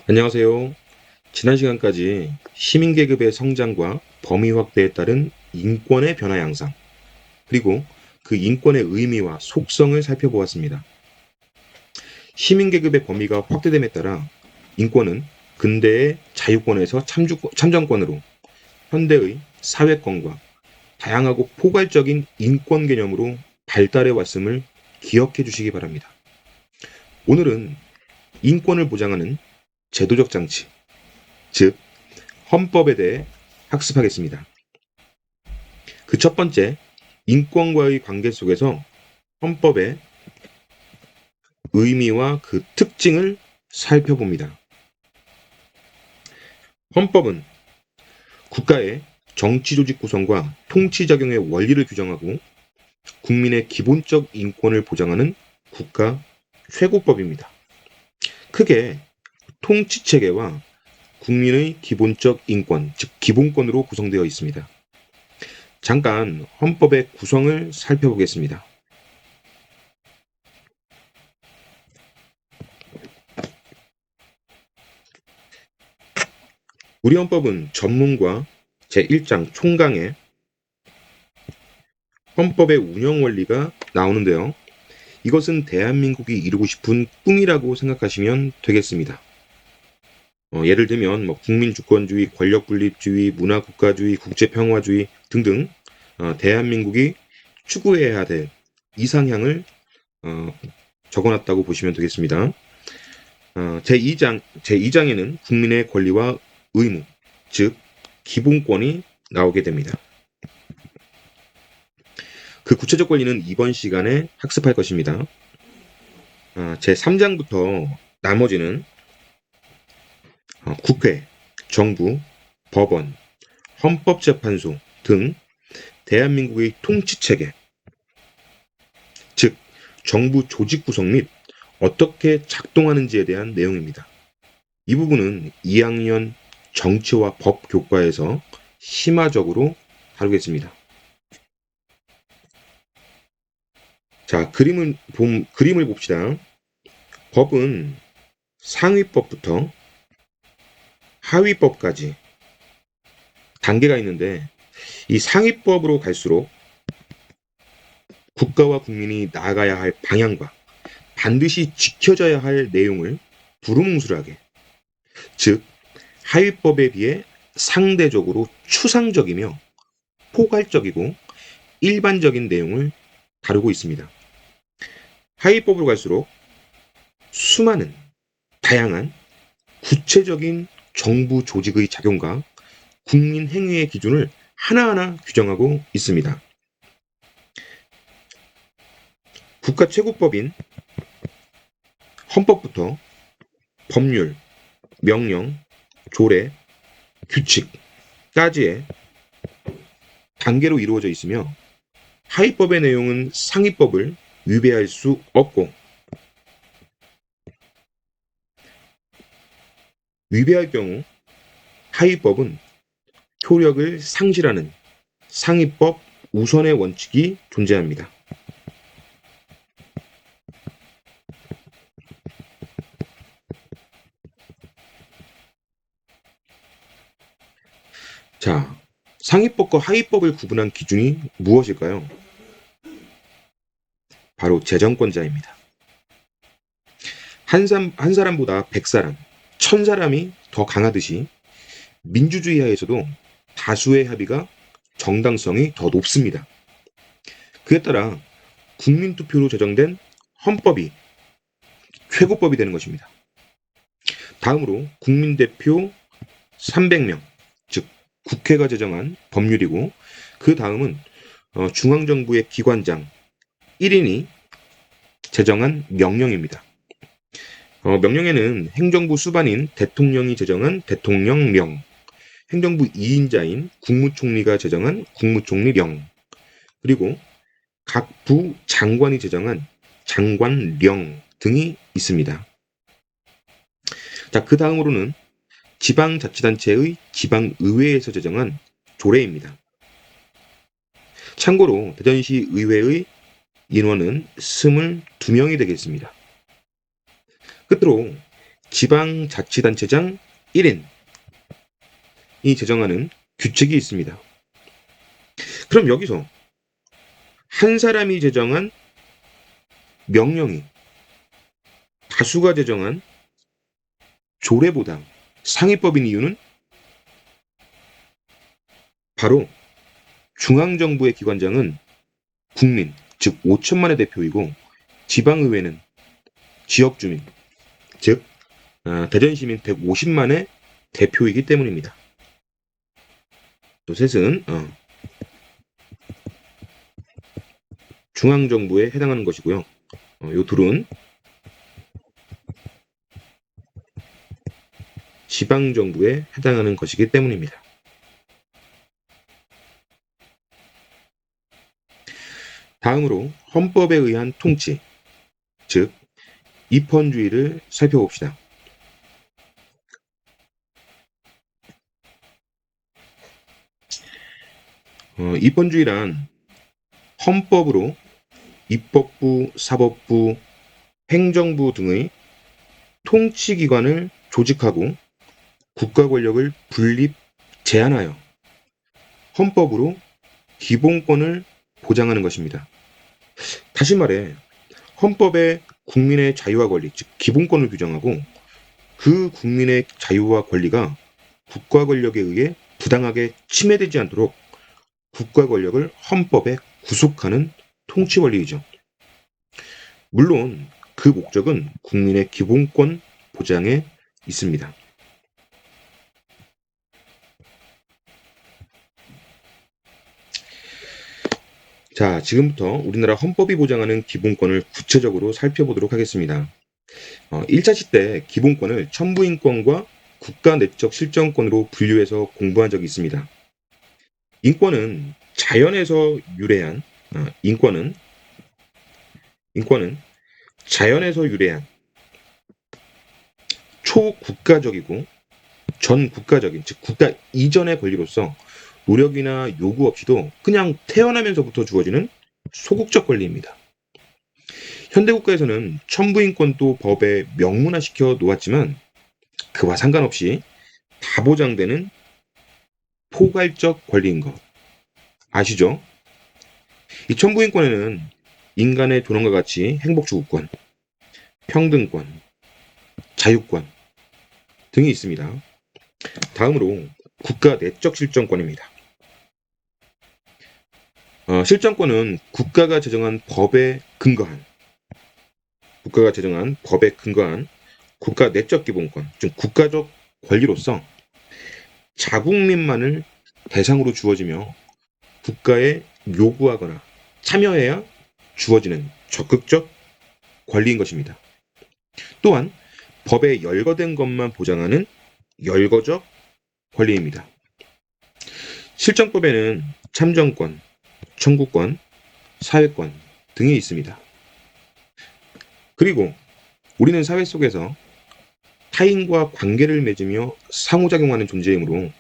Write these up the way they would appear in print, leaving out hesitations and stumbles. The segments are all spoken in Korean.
안녕하세요. 지난 시간까지 시민계급의 성장과 범위 확대에 따른 인권의 변화 양상, 그리고 그 인권의 의미와 속성을 살펴보았습니다. 시민계급의 범위가 확대됨에 따라 인권은 근대의 자유권에서 참정권으로 현대의 사회권과 다양하고 포괄적인 인권 개념으로 발달해 왔음을 기억해 주시기 바랍니다. 오늘은 인권을 보장하는 제도적 장치, 즉 헌법에 대해 학습하겠습니다. 그 첫 번째, 인권과의 관계 속에서 헌법의 의미와 그 특징을 살펴봅니다. 헌법은 국가의 정치 조직 구성과 통치 작용의 원리를 규정하고 국민의 기본적 인권을 보장하는 국가 최고법입니다. 크게 통치 체계와 국민의 기본적 인권, 즉 기본권으로 구성되어 있습니다. 잠깐 헌법의 구성을 살펴보겠습니다. 우리 헌법은 전문과 제1장 총강에 헌법의 운영 원리가 나오는데요. 이것은 대한민국이 이루고 싶은 꿈이라고 생각하시면 되겠습니다. 예를 들면 국민주권주의, 권력분립주의, 문화국가주의, 국제평화주의 등등 대한민국이 추구해야 될 이상향을 적어놨다고 보시면 되겠습니다. 제2장에는 국민의 권리와 의무, 즉 기본권이 나오게 됩니다. 그 구체적 권리는 이번 시간에 학습할 것입니다. 제3장부터 나머지는 국회, 정부, 법원, 헌법재판소 등 대한민국의 통치체계, 즉 정부 조직 구성 및 어떻게 작동하는지에 대한 내용입니다. 이 부분은 2학년 정치와 법 교과에서 심화적으로 다루겠습니다. 자, 그림을 봅시다. 법은 상위법부터 하위법까지 단계가 있는데 이 상위법으로 갈수록 국가와 국민이 나아가야 할 방향과 반드시 지켜져야 할 내용을 두루뭉술하게, 즉 하위법에 비해 상대적으로 추상적이며 포괄적이고 일반적인 내용을 다루고 있습니다. 하위법으로 갈수록 수많은 다양한 구체적인 정부 조직의 작용과 국민 행위의 기준을 하나하나 규정하고 있습니다. 국가 최고법인 헌법부터 법률, 명령, 조례, 규칙까지의 단계로 이루어져 있으며 하위법의 내용은 상위법을 위배할 수 없고 위배할 경우 하위법은 효력을 상실하는 상위법 우선의 원칙이 존재합니다. 자, 상위법과 하위법을 구분한 기준이 무엇일까요? 바로 재정권자입니다. 한 사람보다 100사람, 1000사람이 더 강하듯이 민주주의 하에서도 다수의 합의가 정당성이 더 높습니다. 그에 따라 국민투표로 제정된 헌법이 최고법이 되는 것입니다. 다음으로 국민대표 300명, 즉 국회가 제정한 법률이고 그 다음은 중앙정부의 기관장 1인이 제정한 명령입니다. 명령에는 행정부 수반인 대통령이 제정한 대통령령, 행정부 2인자인 국무총리가 제정한 국무총리령, 그리고 각 부 장관이 제정한 장관령 등이 있습니다. 자, 그 다음으로는 지방자치단체의 지방의회에서 제정한 조례입니다. 참고로 대전시 의회의 인원은 22명이 되겠습니다. 끝으로 지방자치단체장 1인이 제정하는 규칙이 있습니다. 그럼 여기서 한 사람이 제정한 명령이 다수가 제정한 조례보다 상위법인 이유는 바로 중앙정부의 기관장은 국민, 즉 5천만의 대표이고 지방의회는 지역주민, 즉 대전시민 150만의 대표이기 때문입니다. 또 셋은 중앙정부에 해당하는 것이고요. 요 둘은 지방정부에 해당하는 것이기 때문입니다. 다음으로 헌법에 의한 통치, 즉 입헌주의를 살펴봅시다. 입헌주의란 헌법으로 입법부, 사법부, 행정부 등의 통치기관을 조직하고 국가 권력을 분립, 제한하여 헌법으로 기본권을 보장하는 것입니다. 다시 말해 헌법에 국민의 자유와 권리, 즉 기본권을 규정하고 그 국민의 자유와 권리가 국가 권력에 의해 부당하게 침해되지 않도록 국가 권력을 헌법에 구속하는 통치 원리이죠. 물론 그 목적은 국민의 기본권 보장에 있습니다. 자, 지금부터 우리나라 헌법이 보장하는 기본권을 구체적으로 살펴보도록 하겠습니다. 1차 시대 기본권을 천부인권과 국가 내적 실정권으로 분류해서 공부한 적이 있습니다. 인권은 자연에서 유래한 인권은 자연에서 유래한 초국가적이고 전국가적인, 즉 국가 이전의 권리로서 노력이나 요구 없이도 그냥 태어나면서부터 주어지는 소극적 권리입니다. 현대국가에서는 천부인권도 법에 명문화시켜 놓았지만 그와 상관없이 다 보장되는 포괄적 권리인 것 아시죠? 이 천부인권에는 인간의 존엄과 같이 행복추구권, 평등권, 자유권 등이 있습니다. 다음으로 국가 내적 실정권입니다. 실정권은 국가가 제정한 법에 근거한 국가 내적 기본권, 즉 국가적 권리로서 자국민만을 대상으로 주어지며 국가에 요구하거나 참여해야 주어지는 적극적 권리인 것입니다. 또한 법에 열거된 것만 보장하는 열거적 권리입니다. 실정법에는 참정권, 청구권, 사회권 등이 있습니다. 그리고 우리는 사회 속에서 타인과 관계를 맺으며 상호작용하는 존재이므로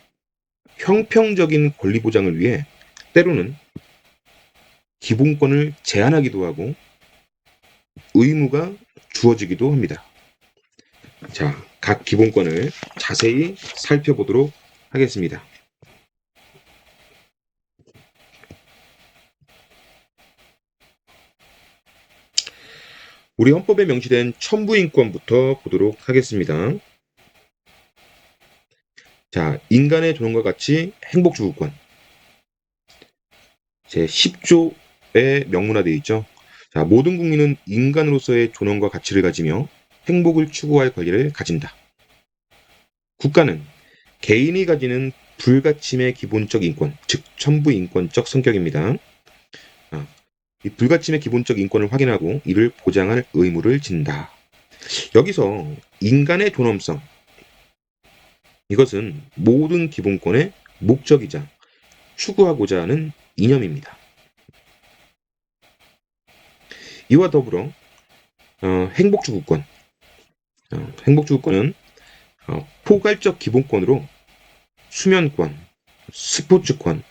형평적인 권리 보장을 위해 때로는 기본권을 제한하기도 하고 의무가 주어지기도 합니다. 자, 각 기본권을 자세히 살펴보도록 하겠습니다. 우리 헌법에 명시된 천부인권부터 보도록 하겠습니다. 자, 인간의 존엄과 같이 행복추구권. 제 10조에 명문화되어 있죠. 자, 모든 국민은 인간으로서의 존엄과 가치를 가지며 행복을 추구할 권리를 가진다. 국가는 개인이 가지는 불가침의 기본적 인권, 즉 천부인권적 성격입니다. 이 불가침의 기본적 인권을 확인하고 이를 보장할 의무를 진다. 여기서 인간의 존엄성, 이것은 모든 기본권의 목적이자 추구하고자 하는 이념입니다. 이와 더불어 행복추구권, 행복추구권은 포괄적 기본권으로 수면권, 스포츠권,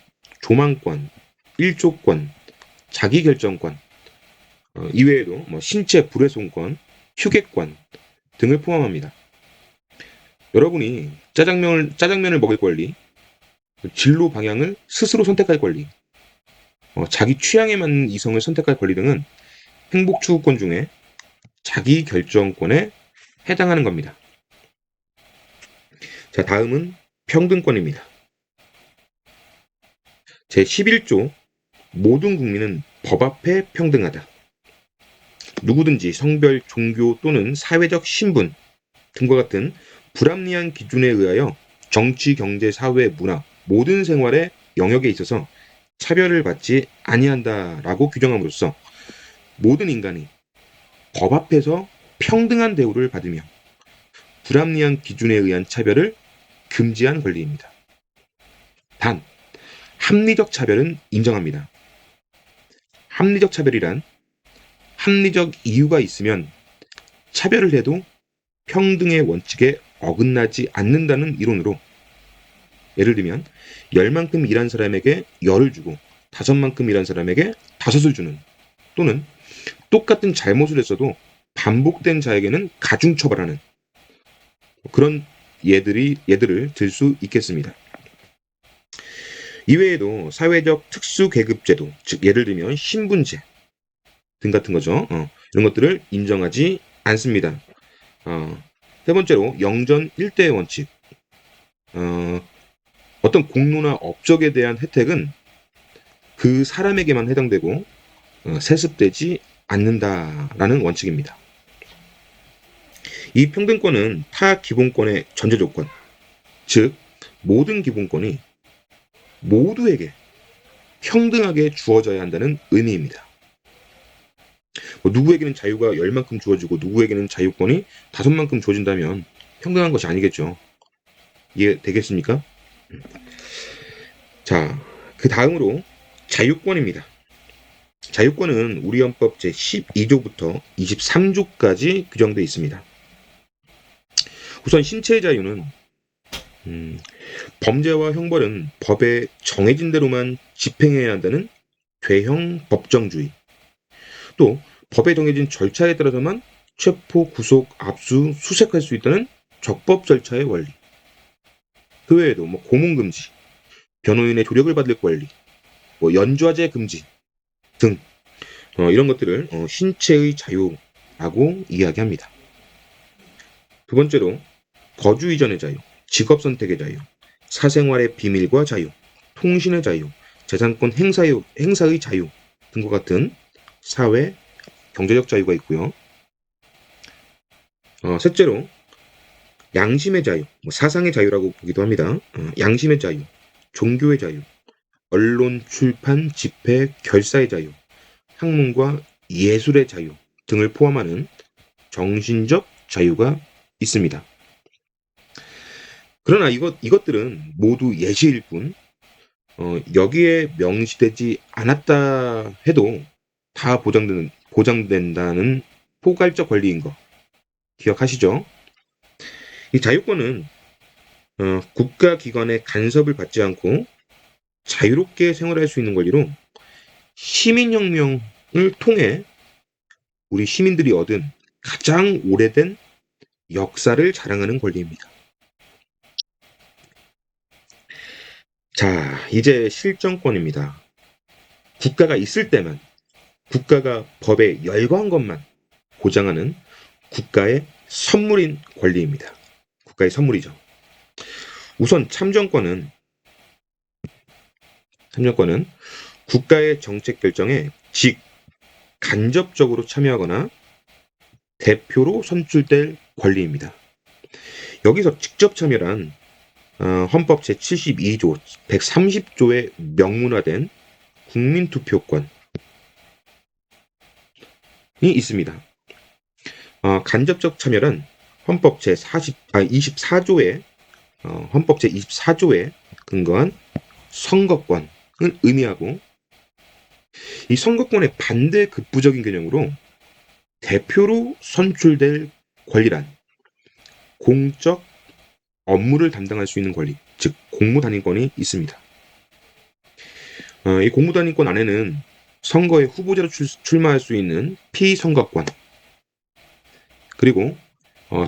조망권, 일조권, 자기결정권, 이외에도 신체 불훼손권, 휴게권 등을 포함합니다. 여러분이 짜장면을 먹을 권리, 진로 방향을 스스로 선택할 권리, 자기 취향에 맞는 이성을 선택할 권리 등은 행복 추구권 중에 자기 결정권에 해당하는 겁니다. 자, 다음은 평등권입니다. 제11조 모든 국민은 법 앞에 평등하다. 누구든지 성별, 종교 또는 사회적 신분 등과 같은 불합리한 기준에 의하여 정치, 경제, 사회, 문화 모든 생활의 영역에 있어서 차별을 받지 아니한다라고 규정함으로써 모든 인간이 법 앞에서 평등한 대우를 받으며 불합리한 기준에 의한 차별을 금지한 권리입니다. 단, 합리적 차별은 인정합니다. 합리적 차별이란 합리적 이유가 있으면 차별을 해도 평등의 원칙에 어긋나지 않는다는 이론으로, 예를 들면 10만큼 일한 사람에게 10을 주고 5만큼 일한 사람에게 5을 주는, 또는 똑같은 잘못을 했어도 반복된 자에게는 가중처벌하는 그런 예들을 들 수 있겠습니다. 이외에도 사회적 특수계급제도, 즉 예를 들면 신분제 등 같은 거죠. 이런 것들을 인정하지 않습니다. 세 번째로 영전 일대의 원칙. 어떤 공로나 업적에 대한 혜택은 그 사람에게만 해당되고 세습되지 않는다라는 원칙입니다. 이 평등권은 타 기본권의 전제 조건, 즉 모든 기본권이 모두에게 평등하게 주어져야 한다는 의미입니다. 누구에게는 자유가 10만큼 주어지고 누구에게는 자유권이 5만큼 주어진다면 평등한 것이 아니겠죠. 이해되겠습니까? 자, 그 다음으로 자유권입니다. 자유권은 우리 헌법 제12조부터 23조까지 규정되어 있습니다. 우선 신체의 자유는 범죄와 형벌은 법에 정해진 대로만 집행해야 한다는 죄형 법정주의, 또 법에 정해진 절차에 따라서만 체포, 구속, 압수, 수색할 수 있다는 적법 절차의 원리, 그 외에도 고문금지, 변호인의 조력을 받을 권리, 연좌제 금지 등 이런 것들을 신체의 자유라고 이야기합니다. 두 번째로 거주 이전의 자유, 직업 선택의 자유, 사생활의 비밀과 자유, 통신의 자유, 재산권 행사의 자유 등과 같은 사회, 경제적 자유가 있고요. 셋째로 양심의 자유, 사상의 자유라고 보기도 합니다. 양심의 자유, 종교의 자유, 언론, 출판, 집회, 결사의 자유, 학문과 예술의 자유 등을 포함하는 정신적 자유가 있습니다. 그러나 이것들은 모두 예시일 뿐, 여기에 명시되지 않았다 해도 다 보장된다는 포괄적 권리인 거 기억하시죠? 이 자유권은 국가기관의 간섭을 받지 않고 자유롭게 생활할 수 있는 권리로 시민혁명을 통해 우리 시민들이 얻은 가장 오래된 역사를 자랑하는 권리입니다. 자, 이제 실정권입니다. 국가가 있을 때만, 국가가 법에 열거한 것만 보장하는 국가의 선물인 권리입니다. 국가의 선물이죠. 우선 참정권은 국가의 정책 결정에 간접적으로 참여하거나 대표로 선출될 권리입니다. 여기서 직접 참여란 헌법 제72조, 130조에 명문화된 국민투표권이 있습니다. 간접적 참여란 헌법 제24조에 근거한 선거권을 의미하고, 이 선거권의 반대 극부적인 개념으로 대표로 선출될 권리란 공적 업무를 담당할 수 있는 권리, 즉 공무단임권이 있습니다. 이 공무단임권 안에는 선거에 후보자로 출마할 수 있는 피선거권, 그리고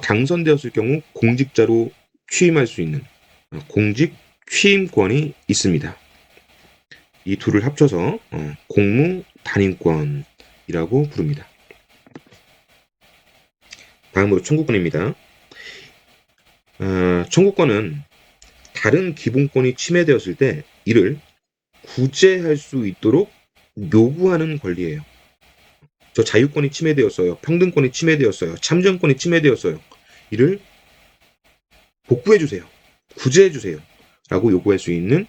당선되었을 경우 공직자로 취임할 수 있는 공직 취임권이 있습니다. 이 둘을 합쳐서 공무 단임권이라고 부릅니다. 다음으로 청구권입니다. 청구권은 다른 기본권이 침해되었을 때 이를 구제할 수 있도록 요구하는 권리예요. 저 자유권이 침해되었어요. 평등권이 침해되었어요. 참정권이 침해되었어요. 이를 복구해주세요. 구제해주세요. 라고 요구할 수 있는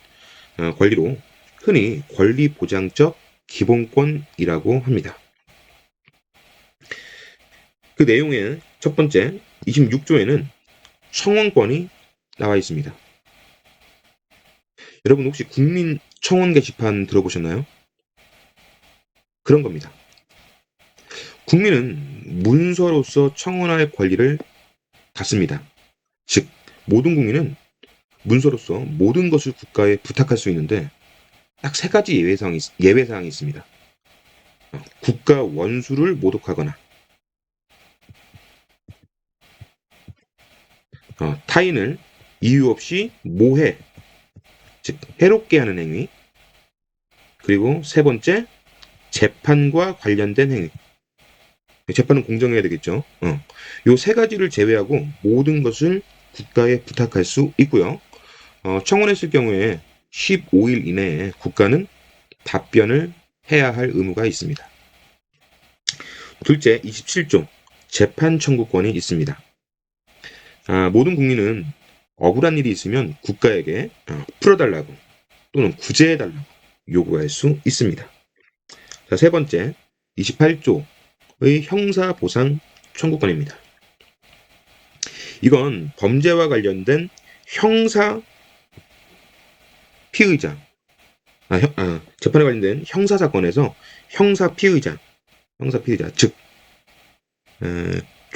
권리로 흔히 권리보장적 기본권이라고 합니다. 그 내용의 첫 번째 26조에는 청원권이 나와 있습니다. 여러분 혹시 국민 청원 게시판 들어보셨나요? 그런 겁니다. 국민은 문서로서 청원할 권리를 갖습니다. 즉 모든 국민은 문서로서 모든 것을 국가에 부탁할 수 있는데 딱 세 가지 예외사항이 있습니다. 국가 원수를 모독하거나 타인을 이유 없이 모해, 즉 해롭게 하는 행위, 그리고 세 번째 재판과 관련된 행위. 재판은 공정해야 되겠죠. 요 세 가지를 제외하고 모든 것을 국가에 부탁할 수 있고요. 청원했을 경우에 15일 이내에 국가는 답변을 해야 할 의무가 있습니다. 둘째, 27조 재판 청구권이 있습니다. 모든 국민은 억울한 일이 있으면 국가에게 풀어달라고 또는 구제해달라고 요구할 수 있습니다. 자, 세 번째, 28조의 형사보상 청구권입니다. 이건 범죄와 관련된 형사 피의자, 재판에 관련된 형사사건에서 형사 피의자, 즉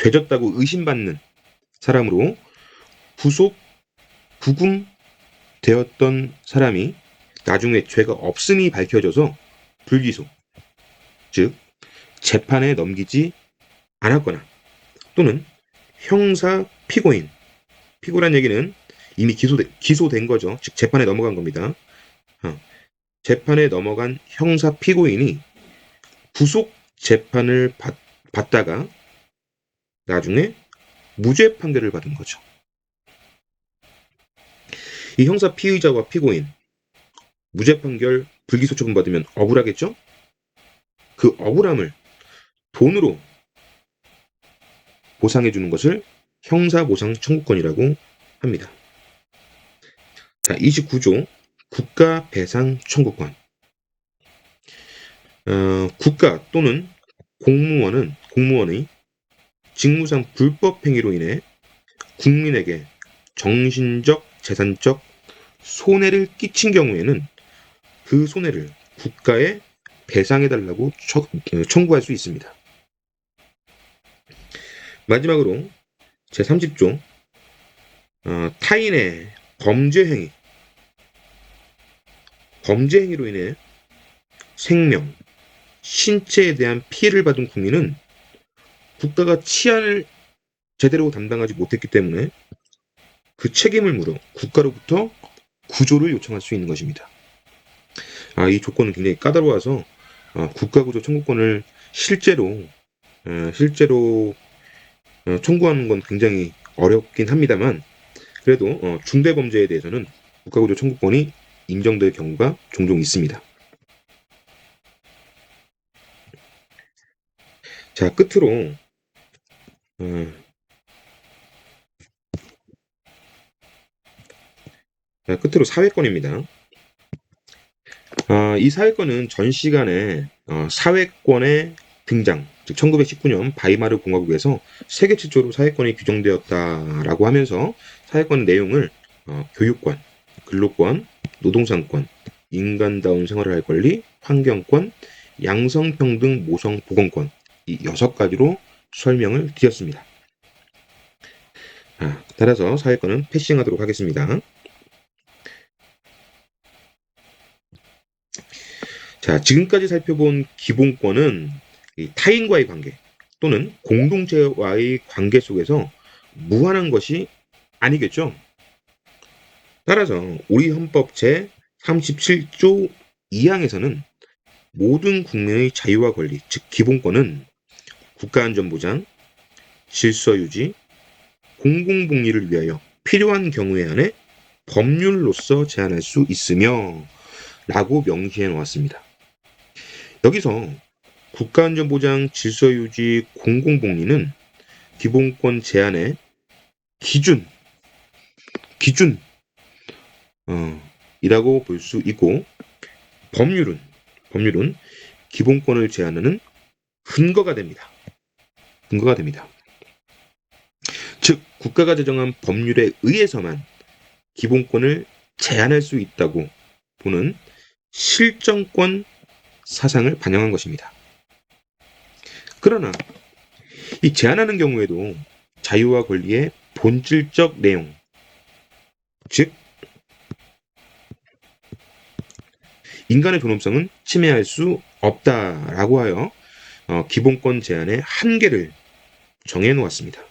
죄졌다고 의심받는 사람으로 구금되었던 사람이 나중에 죄가 없음이 밝혀져서 불기소, 즉 재판에 넘기지 않았거나 또는 형사 피고란 얘기는 이미 기소된 거죠. 즉 재판에 넘어간 겁니다. 재판에 넘어간 형사 피고인이 구속 재판을 받다가 나중에 무죄 판결을 받은 거죠. 이 형사 피의자와 피고인 무죄 판결 불기소 처분 받으면 억울하겠죠? 그 억울함을 돈으로 보상해 주는 것을 형사보상 청구권이라고 합니다. 자, 29조 국가 배상 청구권. 국가 또는 공무원의 직무상 불법 행위로 인해 국민에게 정신적, 재산적 손해를 끼친 경우에는 그 손해를 국가에 배상해달라고 청구할 수 있습니다. 마지막으로 제30조 타인의 범죄행위로 인해 생명, 신체에 대한 피해를 받은 국민은 국가가 치안을 제대로 담당하지 못했기 때문에 그 책임을 물어 국가로부터 구조를 요청할 수 있는 것입니다. 이 조건은 굉장히 까다로워서 국가구조 청구권을 실제로 청구하는 건 굉장히 어렵긴 합니다만 그래도 중대범죄에 대해서는 국가구조 청구권이 인정될 경우가 종종 있습니다. 자, 끝으로 사회권입니다. 이 사회권은 전 시간에 사회권의 등장, 즉 1919년 바이마르 공화국에서 세계 최초로 사회권이 규정되었다라고 하면서 사회권의 내용을 교육권, 근로권, 노동상권, 인간다운 생활을 할 권리, 환경권, 양성평등 모성 보건권 이 6가지로 설명을 드렸습니다. 따라서 사회권은 패싱하도록 하겠습니다. 자, 지금까지 살펴본 기본권은 타인과의 관계 또는 공동체와의 관계 속에서 무한한 것이 아니겠죠. 따라서 우리 헌법 제37조 2항에서는 모든 국민의 자유와 권리, 즉 기본권은 국가안전보장, 질서유지, 공공복리를 위하여 필요한 경우에 한해 법률로서 제한할 수 있으며 라고 명시해 놓았습니다. 여기서 국가안전보장, 질서유지, 공공복리는 기본권 제한의 기준 이라고 볼 수 있고, 법률은 기본권을 제한하는 근거가 됩니다. 즉 국가가 제정한 법률에 의해서만 기본권을 제한할 수 있다고 보는 실정권 사상을 반영한 것입니다. 그러나 이 제한하는 경우에도 자유와 권리의 본질적 내용, 즉 인간의 존엄성은 침해할 수 없다라고 하여 기본권 제한의 한계를 정해놓았습니다.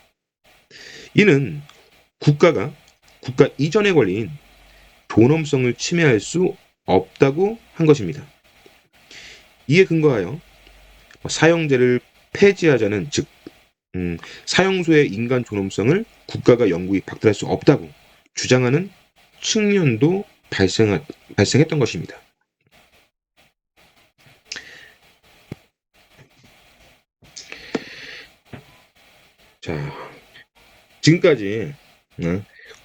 이는 국가 이전의 권리인 존엄성을 침해할 수 없다고 한 것입니다. 이에 근거하여 사형제를 폐지하자는, 즉 사형소의 인간 존엄성을 국가가 영구히 박탈할 수 없다고 주장하는 측면도 발생했던 것입니다. 자, 지금까지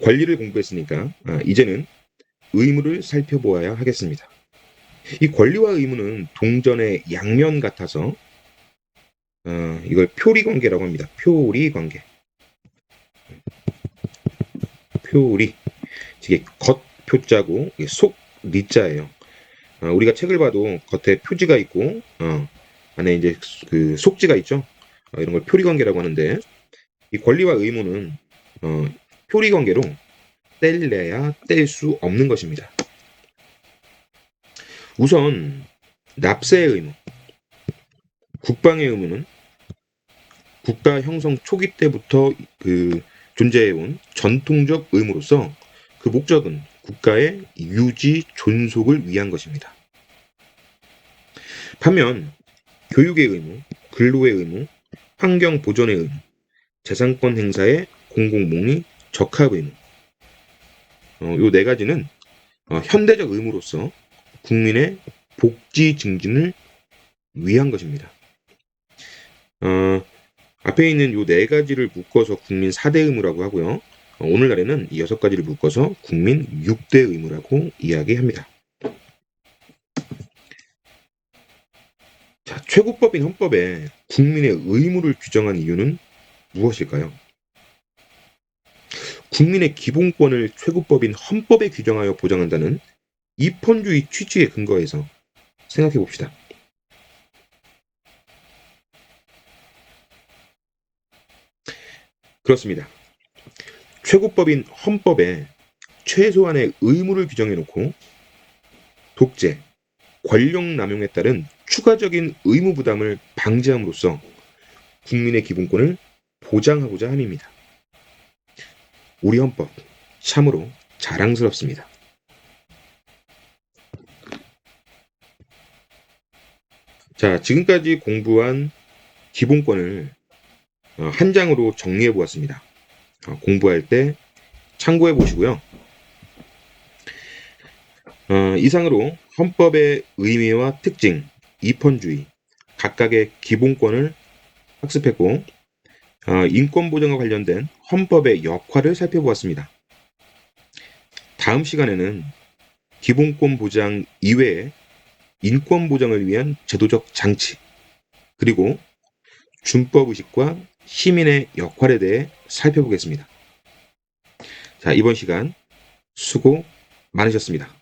권리를 공부했으니까 이제는 의무를 살펴보아야 하겠습니다. 이 권리와 의무는 동전의 양면 같아서 이걸 표리관계라고 합니다. 표리관계. 표리. 이게 겉표자고 속 리자예요. 우리가 책을 봐도 겉에 표지가 있고 안에 이제 그 속지가 있죠. 이런 걸 표리관계라고 하는데, 이 권리와 의무는 표리관계로 뗄래야 뗄 수 없는 것입니다. 우선 납세의 의무, 국방의 의무는 국가 형성 초기 때부터 존재해온 전통적 의무로서 그 목적은 국가의 유지 존속을 위한 것입니다. 반면 교육의 의무, 근로의 의무, 환경 보존의 의무, 재산권 행사의 공공복리, 적합 의무, 요 네 가지는 현대적 의무로서 국민의 복지 증진을 위한 것입니다. 앞에 있는 요 네 가지를 묶어서 국민 4대 의무라고 하고요. 오늘날에는 이 6가지를 묶어서 국민 6대 의무라고 이야기합니다. 자, 최고법인 헌법에 국민의 의무를 규정한 이유는 무엇일까요? 국민의 기본권을 최고법인 헌법에 규정하여 보장한다는 입헌주의 취지에 근거해서 생각해 봅시다. 그렇습니다. 최고법인 헌법에 최소한의 의무를 규정해 놓고 독재, 권력 남용에 따른 추가적인 의무 부담을 방지함으로써 국민의 기본권을 보장하고자 함입니다. 우리 헌법 참으로 자랑스럽습니다. 자, 지금까지 공부한 기본권을 한 장으로 정리해 보았습니다. 공부할 때 참고해 보시고요. 이상으로 헌법의 의미와 특징, 입헌주의, 각각의 기본권을 학습했고 인권 보장과 관련된 헌법의 역할을 살펴보았습니다. 다음 시간에는 기본권 보장 이외에 인권 보장을 위한 제도적 장치, 그리고 준법의식과 시민의 역할에 대해 살펴보겠습니다. 자, 이번 시간 수고 많으셨습니다.